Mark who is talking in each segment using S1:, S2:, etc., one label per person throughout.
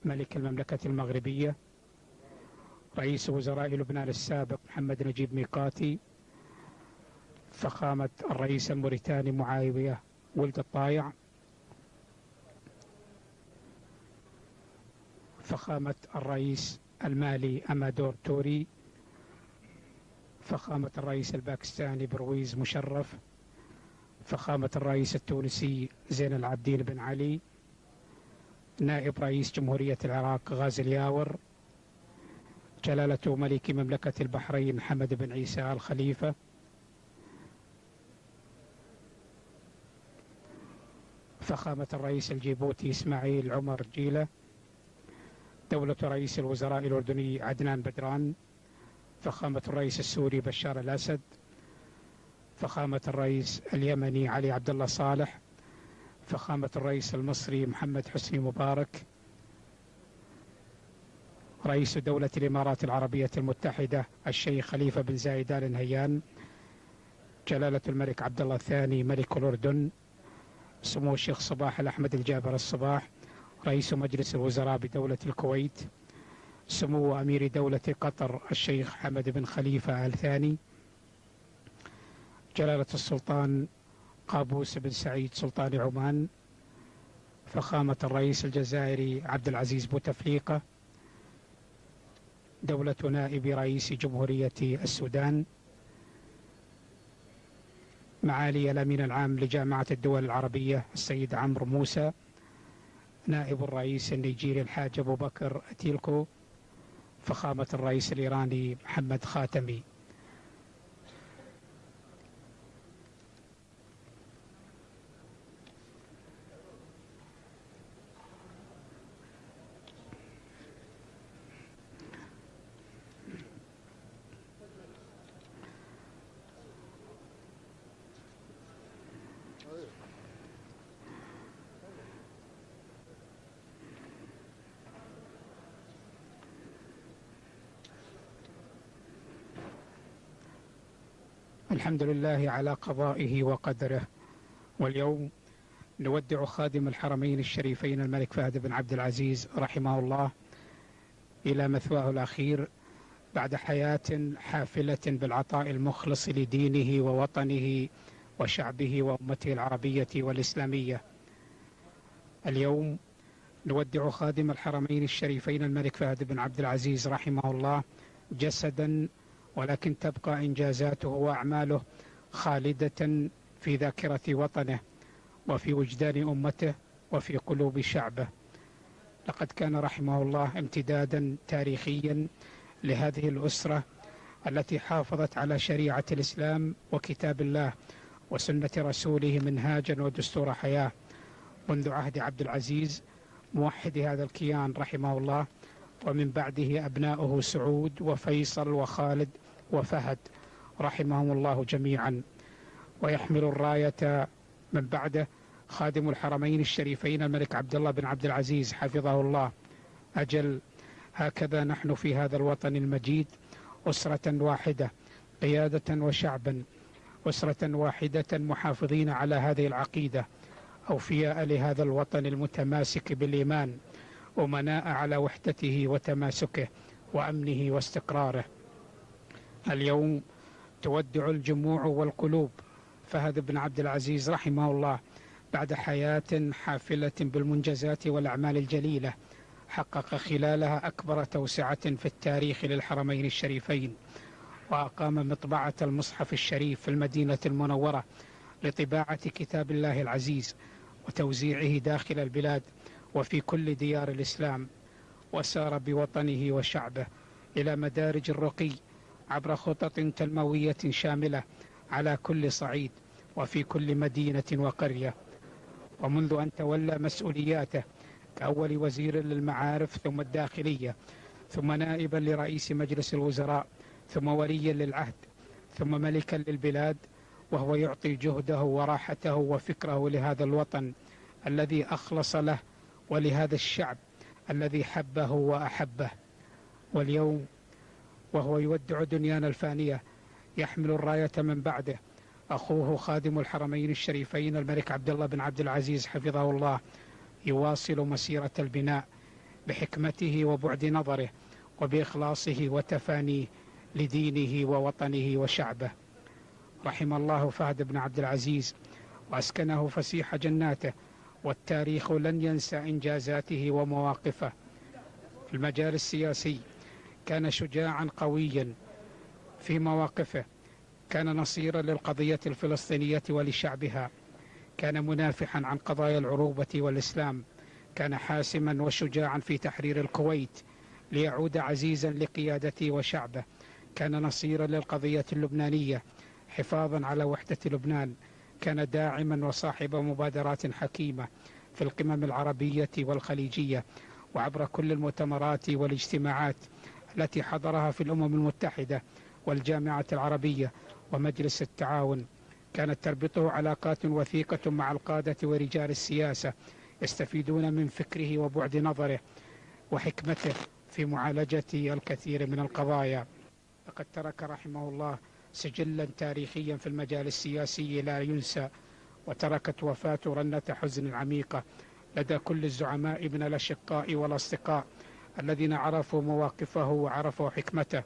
S1: ملك المملكة المغربية، رئيس وزراء لبنان السابق محمد نجيب ميقاتي، فخامة الرئيس الموريتاني معاوية ولد الطايع، فخامة الرئيس المالي أمادور توري، فخامة الرئيس الباكستاني برويز مشرف، فخامة الرئيس التونسي زين العابدين بن علي، نائب رئيس جمهورية العراق غازي الياور، جلالة ملك مملكة البحرين حمد بن عيسى آل خليفة، فخامة الرئيس الجيبوتي إسماعيل عمر جيلة، دولة رئيس الوزراء الأردني عدنان بدران، فخامة الرئيس السوري بشار الأسد، فخامة الرئيس اليمني علي عبد الله صالح، فخامة الرئيس المصري محمد حسني مبارك، رئيس دولة الإمارات العربية المتحدة الشيخ خليفة بن زايد آل نهيان، جلالة الملك عبد الله الثاني ملك الأردن، سمو الشيخ صباح الأحمد الجابر الصباح رئيس مجلس الوزراء بدولة الكويت، سمو أمير دولة قطر الشيخ حمد بن خليفة آل ثاني، جلالة السلطان قابوس بن سعيد سلطان عمان، فخامة الرئيس الجزائري عبد العزيز بوتفليقة، دولة نائب رئيس جمهورية السودان، معالي الأمين العام لجامعة الدول العربية السيد عمرو موسى، نائب الرئيس النيجيري الحاج أبو بكر أتيلكو، فخامة الرئيس الإيراني محمد خاتمي. الحمد لله على قضائه وقدره. واليوم نودع خادم الحرمين الشريفين الملك فهد بن عبد العزيز رحمه الله إلى مثواه الأخير بعد حياة حافلة بالعطاء المخلص لدينه ووطنه وشعبه وأمته العربية والإسلامية. اليوم نودع خادم الحرمين الشريفين الملك فهد بن عبد العزيز رحمه الله جسدا، ولكن تبقى إنجازاته وأعماله خالدة في ذاكرة وطنه وفي وجدان أمته وفي قلوب شعبه. لقد كان رحمه الله امتدادا تاريخيا لهذه الأسرة التي حافظت على شريعة الإسلام وكتاب الله وسنة رسوله منهاجا ودستور حياة منذ عهد عبد العزيز موحد هذا الكيان رحمه الله، ومن بعده أبناؤه سعود وفيصل وخالد وفهد رحمهم الله جميعا. ويحمل الراية من بعده خادم الحرمين الشريفين الملك عبد الله بن عبد العزيز حفظه الله. أجل، هكذا نحن في هذا الوطن المجيد أسرة واحدة قيادة وشعبا، أسرة واحدة محافظين على هذه العقيدة، أوفياء لهذا الوطن المتماسك بالإيمان، أمناء على وحدته وتماسكه وأمنه واستقراره. اليوم تودع الجموع والقلوب فهد بن عبد العزيز رحمه الله بعد حياة حافلة بالمنجزات والأعمال الجليلة حقق خلالها أكبر توسعة في التاريخ للحرمين الشريفين، وأقام مطبعة المصحف الشريف في المدينة المنورة لطباعة كتاب الله العزيز وتوزيعه داخل البلاد وفي كل ديار الإسلام، وسار بوطنه وشعبه إلى مدارج الرقي عبر خطط تنموية شاملة على كل صعيد وفي كل مدينة وقرية. ومنذ أن تولى مسؤولياته كأول وزير للمعارف ثم الداخلية ثم نائبا لرئيس مجلس الوزراء ثم وليا للعهد ثم ملكا للبلاد، وهو يعطي جهده وراحته وفكره لهذا الوطن الذي أخلص له ولهذا الشعب الذي حبه وأحبه. واليوم وهو يودع دنيانا الفانية يحمل الراية من بعده أخوه خادم الحرمين الشريفين الملك عبد الله بن عبد العزيز حفظه الله، يواصل مسيرة البناء بحكمته وبعد نظره وبإخلاصه وتفانيه لدينه ووطنه وشعبه. رحم الله فهد بن عبد العزيز وأسكنه فسيح جناته، والتاريخ لن ينسى إنجازاته ومواقفه في المجال السياسي. كان شجاعا قويا في مواقفه، كان نصيرا للقضية الفلسطينية ولشعبها، كان منافحا عن قضايا العروبة والإسلام، كان حاسما وشجاعا في تحرير الكويت ليعود عزيزا لقيادته وشعبه، كان نصيرا للقضية اللبنانية حفاظا على وحدة لبنان، كان داعما وصاحب مبادرات حكيمة في القمم العربية والخليجية وعبر كل المؤتمرات والاجتماعات التي حضرها في الأمم المتحدة والجامعة العربية ومجلس التعاون. كانت تربطه علاقات وثيقة مع القادة ورجال السياسة يستفيدون من فكره وبعد نظره وحكمته في معالجة الكثير من القضايا. لقد ترك رحمه الله سجلا تاريخيا في المجال السياسي لا ينسى، وتركت وفاته رنة حزن عميقة لدى كل الزعماء من الأشقاء والأصدقاء الذين عرفوا مواقفه وعرفوا حكمته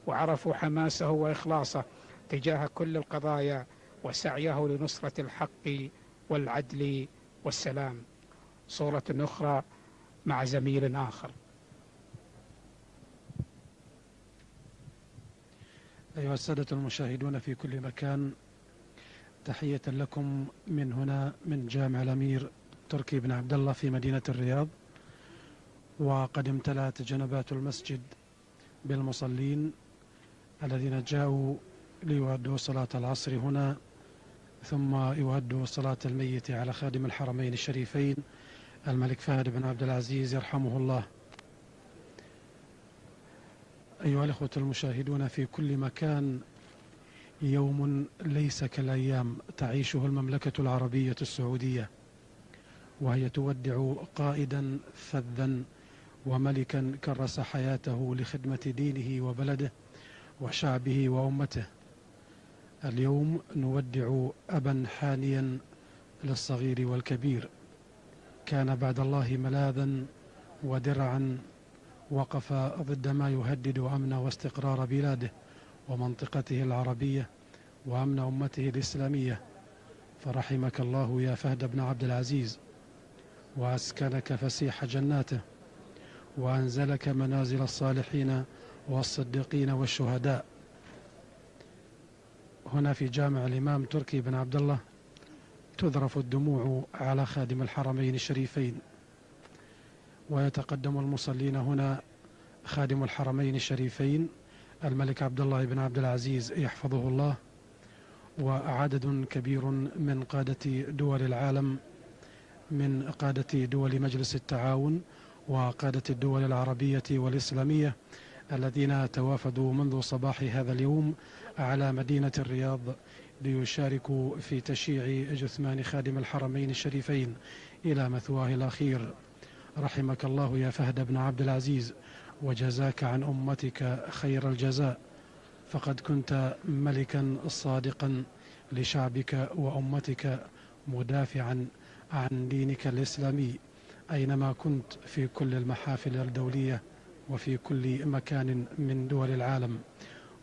S1: وعرفوا حماسه وإخلاصه تجاه كل القضايا وسعيه لنصرة الحق والعدل والسلام. صورة أخرى مع زميل آخر.
S2: أيها السادة المشاهدون في كل مكان، تحية لكم من هنا من جامع الأمير تركي بن عبد الله في مدينة الرياض. وقد امتلأت جنبات المسجد بالمصلين الذين جاءوا ليؤدوا صلاة العصر هنا، ثم يؤدوا صلاة الميت على خادم الحرمين الشريفين الملك فهد بن عبد العزيز يرحمه الله. أيها الأخوة المشاهدون في كل مكان، يوم ليس كالأيام تعيشه المملكة العربية السعودية، وهي تودع قائدا فذا وملكا كرس حياته لخدمة دينه وبلده وشعبه وأمته. اليوم نودع أبا حانيا للصغير والكبير، كان بعد الله ملاذا ودرعا، وقف ضد ما يهدد أمن واستقرار بلاده ومنطقته العربية وأمن أمته الإسلامية. فرحمك الله يا فهد بن عبد العزيز، وأسكنك فسيح جناته، وأنزلك منازل الصالحين والصديقين والشهداء. هنا في جامع الإمام تركي بن عبد الله تذرف الدموع على خادم الحرمين الشريفين، ويتقدم المصلين هنا خادم الحرمين الشريفين الملك عبد الله بن عبد العزيز يحفظه الله، وعدد كبير من قادة دول العالم، من قادة دول مجلس التعاون وقادة الدول العربية والإسلامية الذين توافدوا منذ صباح هذا اليوم على مدينة الرياض ليشاركوا في تشييع جثمان خادم الحرمين الشريفين إلى مثواه الأخير. رحمك الله يا فهد بن عبد العزيز، وجزاك عن أمتك خير الجزاء، فقد كنت ملكا صادقا لشعبك وأمتك، مدافعا عن دينك الإسلامي أينما كنت في كل المحافل الدولية وفي كل مكان من دول العالم.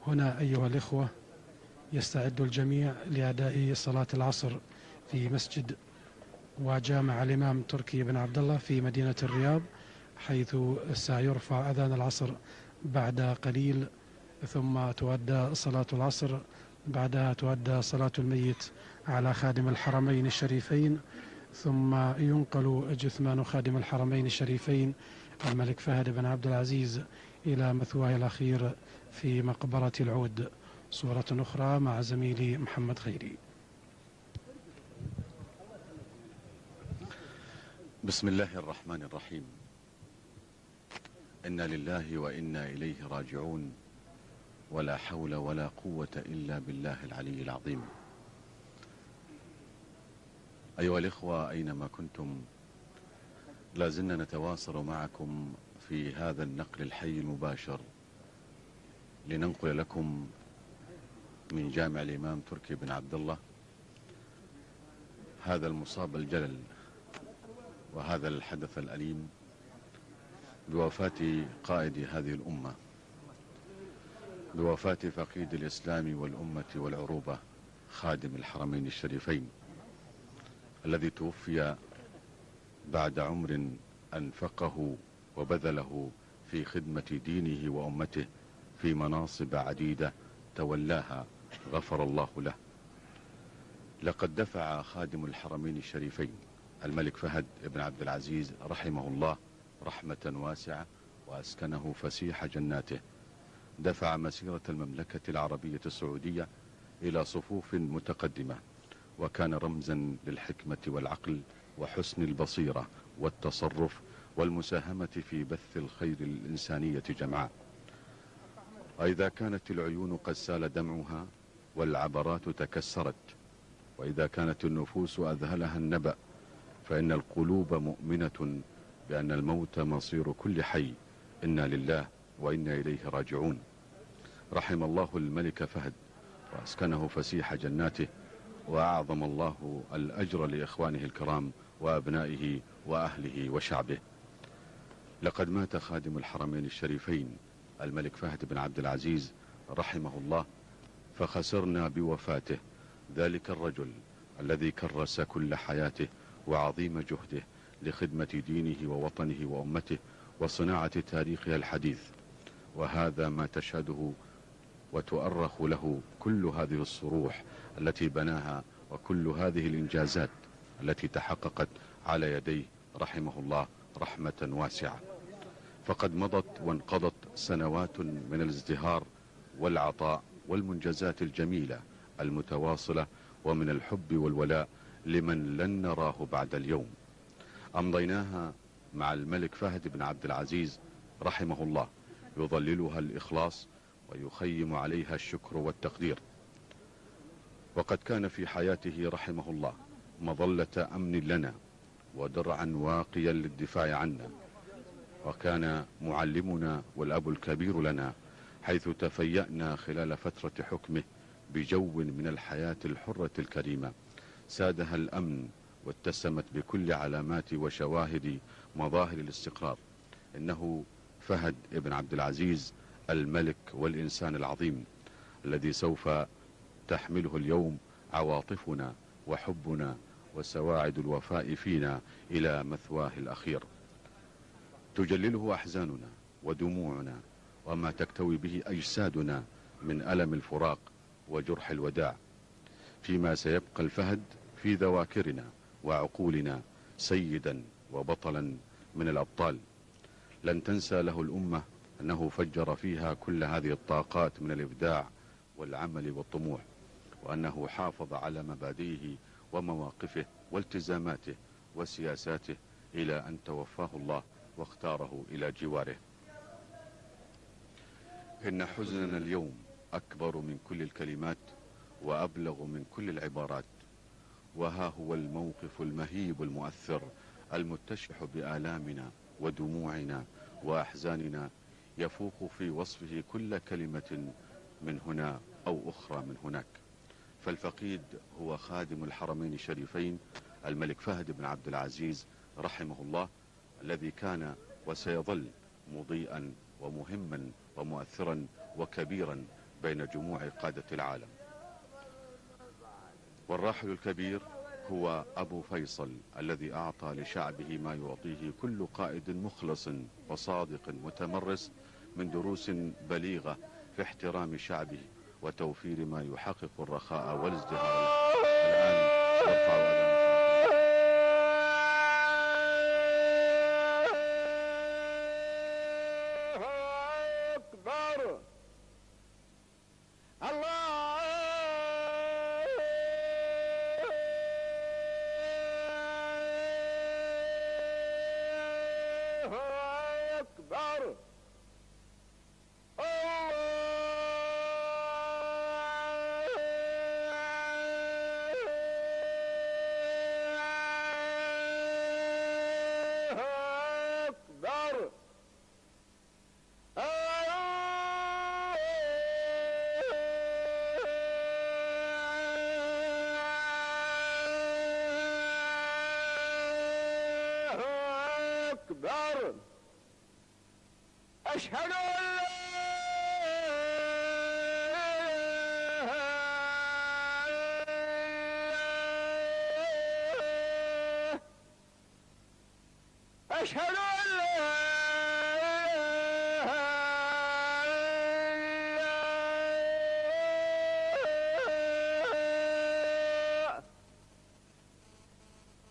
S2: هنا أيها الإخوة يستعد الجميع لأداء صلاة العصر في مسجد وجامع الإمام تركي بن عبد الله في مدينة الرياض، حيث سيرفع أذان العصر بعد قليل، ثم تؤدى صلاة العصر، بعدها تؤدى صلاة الميت على خادم الحرمين الشريفين، ثم ينقل جثمان خادم الحرمين الشريفين الملك فهد بن عبد العزيز إلى مثواه الأخير في مقبرة العود. صورة أخرى مع زميلي محمد خيري.
S3: بسم الله الرحمن الرحيم. إنا لله وإنا إليه راجعون، ولا حول ولا قوة إلا بالله العلي العظيم. أيها الإخوة أينما كنتم، لازلنا نتواصل معكم في هذا النقل الحي المباشر لننقل لكم من جامع الإمام تركي بن عبد الله هذا المصاب الجلل وهذا الحدث الأليم بوفاة قائد هذه الأمة، بوفاة فقيد الإسلام والأمة والعروبة خادم الحرمين الشريفين، الذي توفي بعد عمر أنفقه وبذله في خدمة دينه وأمته في مناصب عديدة تولاها، غفر الله له. لقد دفع خادم الحرمين الشريفين الملك فهد بن عبد العزيز رحمه الله رحمة واسعة وأسكنه فسيح جناته، دفع مسيرة المملكة العربية السعودية إلى صفوف متقدمة، وكان رمزا للحكمة والعقل وحسن البصيرة والتصرف والمساهمة في بث الخير للإنسانية جمعاء. وإذا كانت العيون قد سال دمعها والعبرات تكسرت، وإذا كانت النفوس أذهلها النبأ، فإن القلوب مؤمنة بأن الموت مصير كل حي، إنا لله وإنا إليه راجعون. رحم الله الملك فهد وأسكنه فسيح جناته، وأعظم الله الأجر لإخوانه الكرام وأبنائه وأهله وشعبه. لقد مات خادم الحرمين الشريفين الملك فهد بن عبد العزيز رحمه الله، فخسرنا بوفاته ذلك الرجل الذي كرس كل حياته وعظيم جهده لخدمة دينه ووطنه وأمته وصناعة تاريخها الحديث. وهذا ما تشهده وتؤرخ له كل هذه الصروح التي بناها وكل هذه الإنجازات التي تحققت على يديه رحمه الله رحمة واسعة. فقد مضت وانقضت سنوات من الازدهار والعطاء والمنجزات الجميلة المتواصلة، ومن الحب والولاء لمن لن نراه بعد اليوم، أمضيناها مع الملك فهد بن عبد العزيز رحمه الله، يظللها الإخلاص ويخيم عليها الشكر والتقدير. وقد كان في حياته رحمه الله مظلة أمن لنا ودرعا واقيا للدفاع عنا، وكان معلمنا والأب الكبير لنا، حيث تفيأنا خلال فترة حكمه بجو من الحياة الحرة الكريمة سادها الأمن واتسمت بكل علامات وشواهد مظاهر الاستقرار. إنه فهد ابن عبد العزيز الملك والإنسان العظيم الذي سوف تحمله اليوم عواطفنا وحبنا وسواعد الوفاء فينا إلى مثواه الأخير. تجلله أحزاننا ودموعنا وما تكتوي به أجسادنا من ألم الفراق وجرح الوداع، فيما سيبقى الفهد في ذواكرنا وعقولنا سيدا وبطلا من الأبطال. لن تنسى له الأمة أنه فجر فيها كل هذه الطاقات من الإبداع والعمل والطموح، وأنه حافظ على مبادئه ومواقفه والتزاماته وسياساته إلى أن توفاه الله واختاره إلى جواره. إن حزننا اليوم أكبر من كل الكلمات وأبلغ من كل العبارات، وها هو الموقف المهيب المؤثر المتشح بآلامنا ودموعنا وأحزاننا، يفوق في وصفه كل كلمة من هنا أو أخرى من هناك. فالفقيد هو خادم الحرمين الشريفين الملك فهد بن عبد العزيز رحمه الله، الذي كان وسيظل مضيئا ومهما ومؤثرا وكبيرا بين جموع قادة العالم. والراحل الكبير هو أبو فيصل الذي أعطى لشعبه ما يعطيه كل قائد مخلص وصادق متمرس من دروس بليغة في احترام شعبه وتوفير ما يحقق الرخاء والازدهار له. الآن يرفع أذان
S4: أشهد أن أشهد أن لا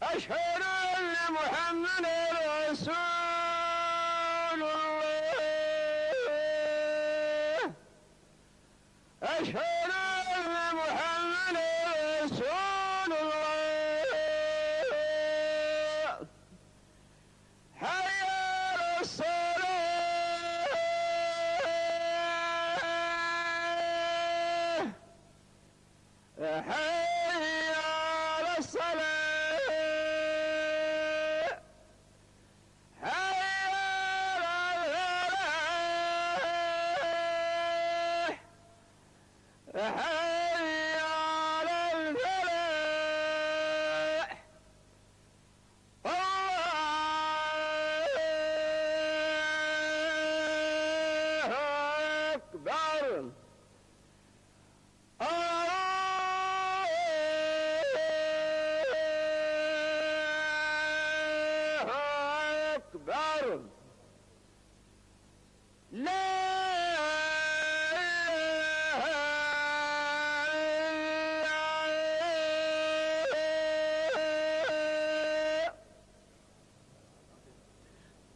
S4: أشهد أن محمدا رسول الله أشهد أن محمدا رسول الله حي على الصلاة حي على الصلاة حي على الفلاح حي على الفلاح الله أكبر الله أكبر لا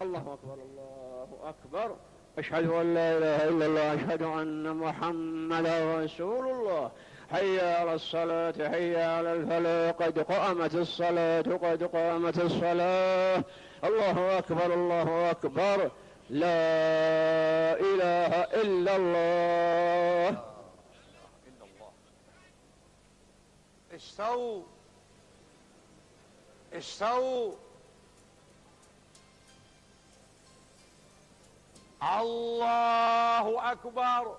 S4: الله أكبر الله أكبر أشهد أن لا إله إلا الله أشهد أن محمدا رسول الله حي على الصلاة حي على الفلاح قد قامت الصلاة قد قامت الصلاة الله أكبر الله أكبر لا إله إلا الله
S5: استووا استووا الله أكبر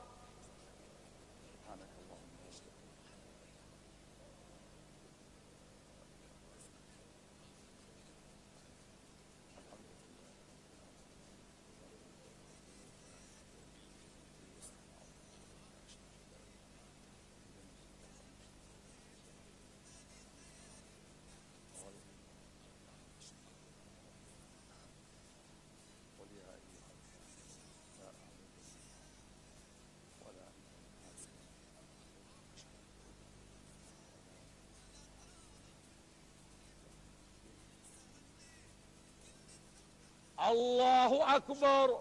S5: الله أكبر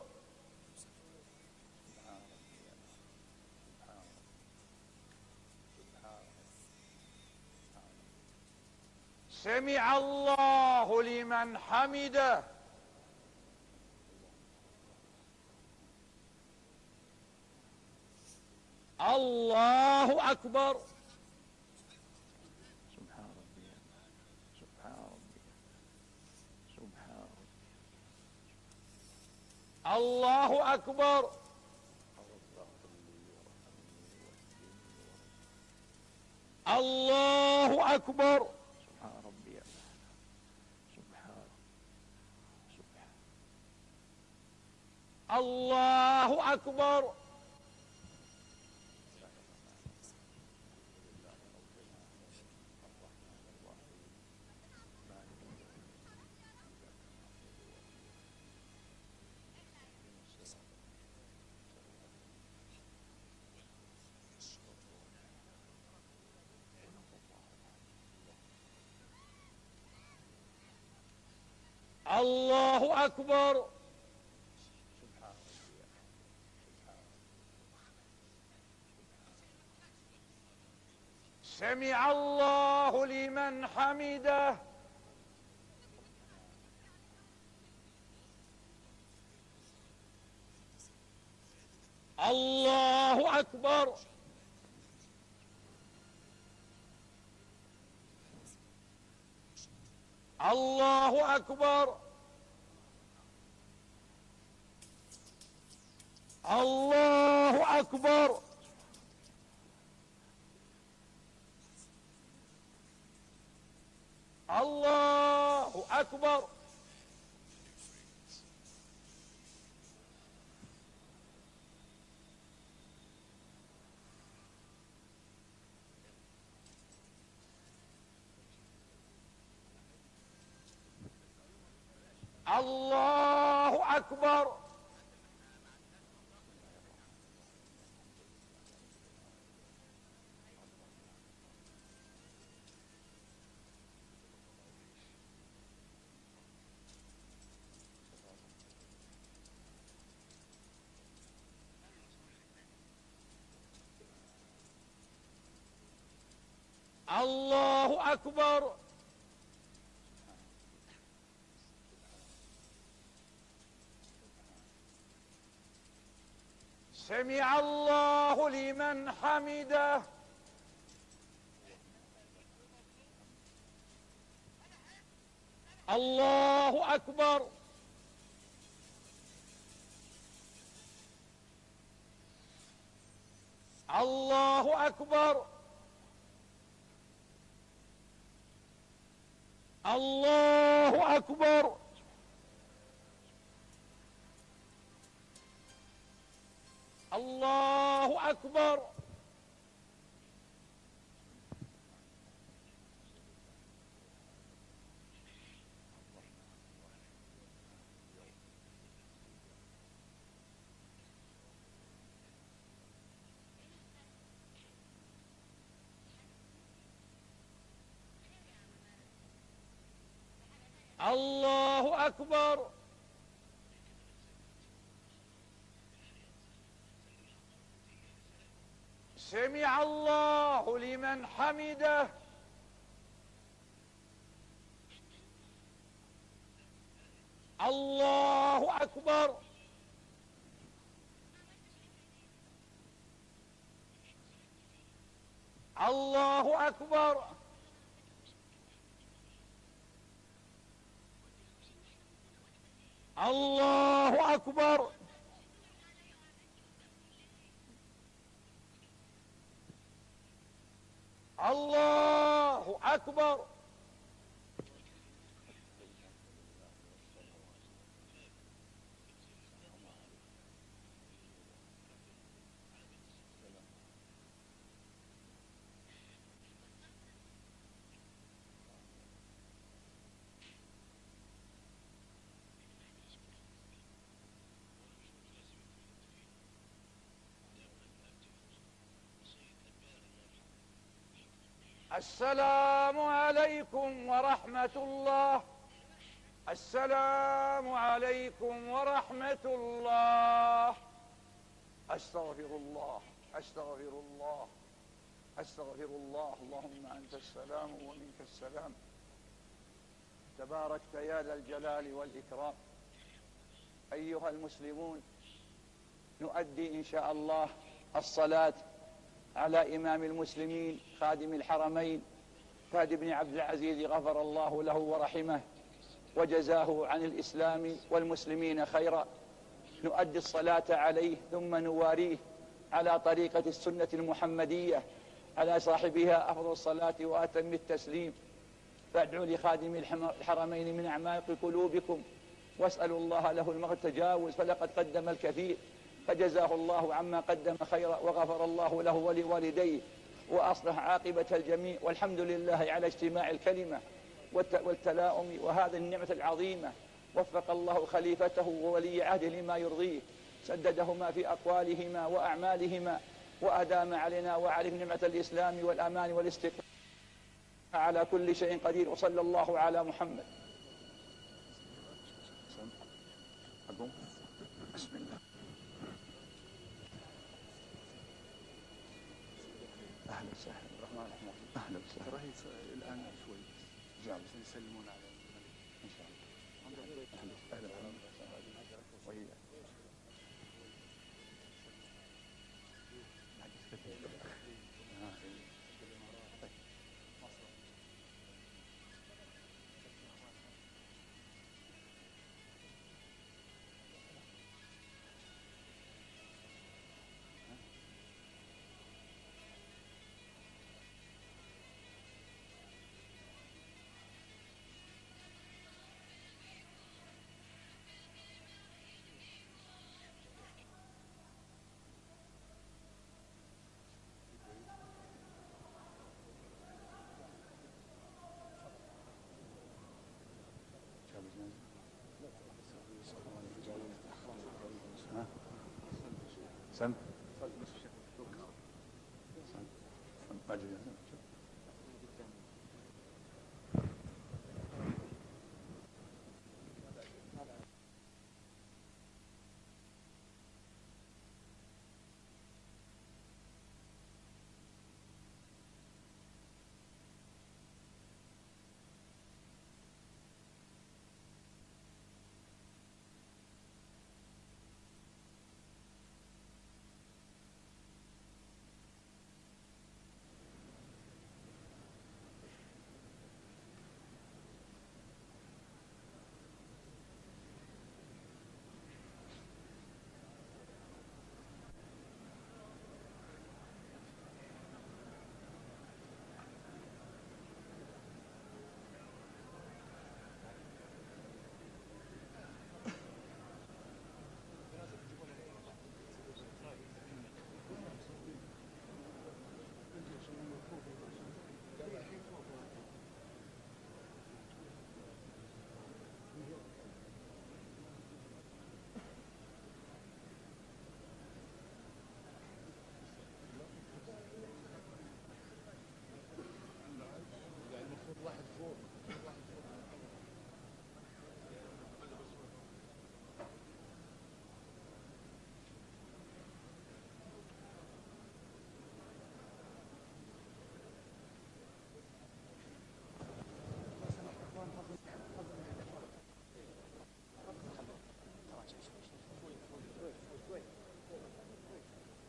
S5: سمع الله لمن حمده الله أكبر سبحان ربي سبحان ربي سبحان ربي الله أكبر الله أكبر سبحان ربي سبحان سبحان الله أكبر الله أكبر سمع الله لمن حمده الله أكبر الله أكبر الله أكبر الله أكبر الله أكبر. الله أكبر. سمع الله لمن حمده. الله أكبر. الله أكبر. الله أكبر. الله أكبر. الله أكبر. سمع الله لمن حمده. الله أكبر. الله أكبر. الله أكبر. الله أكبر. السلام عليكم ورحمة الله. السلام عليكم ورحمة الله. أستغفر الله. أستغفر الله. أستغفر الله. اللهم أنت السلام ومنك السلام. تباركت يا ذا الجلال والإكرام. أيها المسلمون، نؤدي إن شاء الله الصلاة على إمام المسلمين خادم الحرمين فهد بن عبد العزيز، غفر الله له ورحمه وجزاه عن الإسلام والمسلمين خيرا. نؤدي الصلاة عليه ثم نواريه على طريقة السنة المحمدية على صاحبها أفضل الصلاة وأتم التسليم. فادعوا لخادم الحرمين من أعماق قلوبكم واسألوا الله له التجاوز، فلقد قدم الكثير فجزاه الله عما قدم خيرا، وغفر الله له ولوالديه وأصلح عاقبة الجميع. والحمد لله على اجتماع الكلمة والتلاؤم وهذه النعمة العظيمة. وفق الله خليفته وولي عهده لما يرضيه، سددهما في أقوالهما وأعمالهما، وأدام علينا وعليهم نعمة الإسلام والأمان والاستقرار على كل شيء قدير. وصلى الله على محمد. بسم الله. أهلا وسهلا. الرحمن الرحيم. أهلا وسهلا. رهيب الآن شوي جالس يسلمون على الملك إن شاء الله. أهلا وسهلا. سن ما أدري.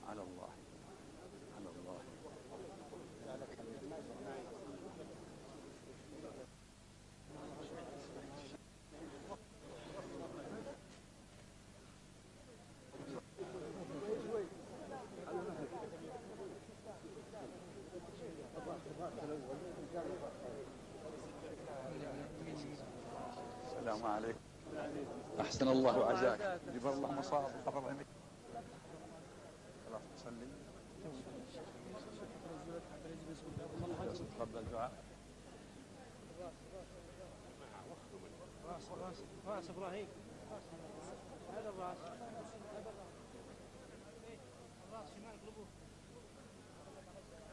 S5: على الله على الله. السلام عليكم. أحسن الله عزاك. جبر الله مصاب وقبر عمك. خلاص نصلي. تقبل دعاء.
S6: راس ابراهيم هذا الراس شمال قلبه.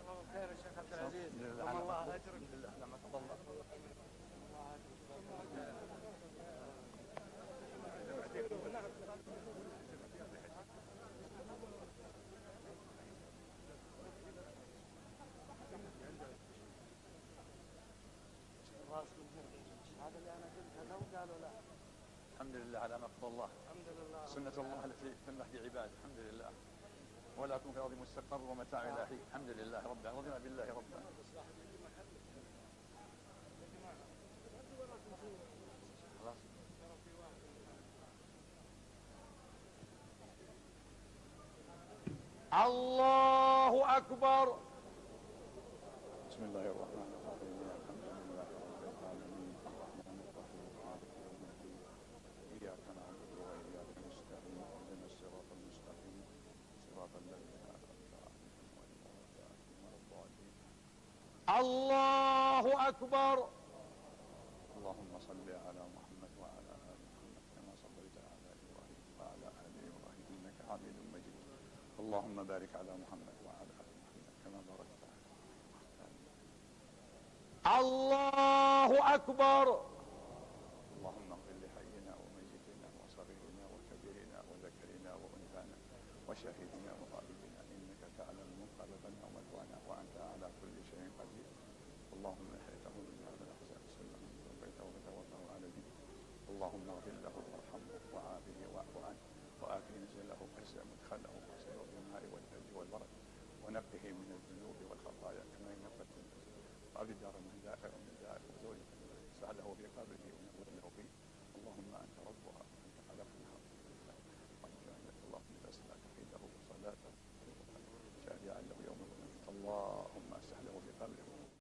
S6: الله خير يا شيخ عبد العزيز. الله اجرك. لما تفضل. هذا اللي انا قلتها لو قالوا لا.
S5: الحمد لله على ما قضى الله.
S6: الحمد لله.
S5: سنة الله التي تمنح بعباده. الحمد لله. ولكم في الأرض مستقر ومتاع إلى حين. الحمد لله رب رضينا بالله ربا. الله أكبر. بسم الله الرحمن الرحيم. الحمد لله رب العالمين الرحمن الرحيم مالك يوم الدين إياك نعبد وإياك نستعين اهدنا الصراط المستقيم صراط الذين أنعمت عليهم غير الضالين. الله أكبر. اللهم صل على محمد وعلى آل محمد كما صليت على إبراهيم وعلى آل إبراهيم إنك حميد مجيد. اللهم بارك على محمد وعلى آل محمد كما باركت على الله أكبر. اللهم اغفر لحينا وميتنا وصغيرنا وكبيرنا وذكرنا وأنثانا وشهيدنا وغائبنا إنك تعلم مقلبنا ومثوانا وأنت على كل شيء قدير. اللهم احيته من هذا الأحزاب سلم وبيته وتوفه عليه. اللهم اغفر له وارحمه وعافه واعف عنه وآكل نزله وحسن مدخله وغسله بالماء والثلج والبرد ونقه من الذنوب والخطايا كما ينقى الثلج وأبد دار من داء